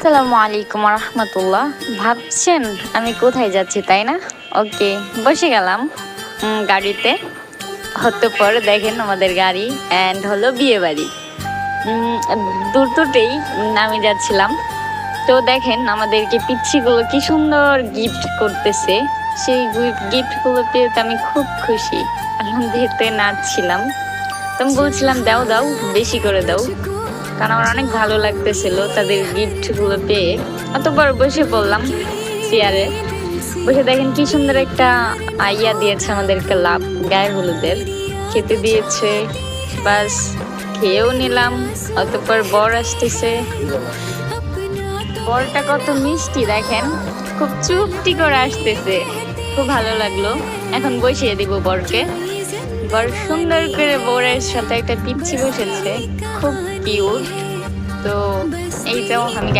আসসালামু আলাইকুম রহমতুল্লাহ। ভাবছেন আমি কোথায় যাচ্ছি তাই না? ওকে, বসে গেলাম গাড়িতে। অতঃপর দেখেন আমাদের গাড়ি অ্যান্ড হলো বিয়ে বাড়ি। দূর দুটেই আমি যাচ্ছিলাম। তো দেখেন আমাদেরকে পিচ্ছিগুলো কি সুন্দর গিফট করতেছে। সেই গিফটগুলো পেয়ে তো আমি খুব খুশি, আনন্দেতে নাচছিলাম। তো আমি বলছিলাম দাও দাও, বেশি করে দাও, কারণ আমার অনেক ভালো লাগতেছিল তাদের গিফটগুলো পেয়ে। অতঃপর বসে পড়লাম চেয়ারে। বসে দেখেন কি সুন্দর একটা আইয়া দিয়েছে আমাদেরকে, লাভ গায়ে হলুদের খেতে দিয়েছে। বাস খেয়েও নিলাম। অতঃপর বর আসতেছে। বরটা কত মিষ্টি দেখেন, খুব চুপটি করে আসতেছে, খুব ভালো লাগলো। এখন বসিয়ে দিব বরকে। বর সুন্দর করে বরের সাথে একটা পিচ্ছি বসেছে, খুব কিউট। তো এই তো আমি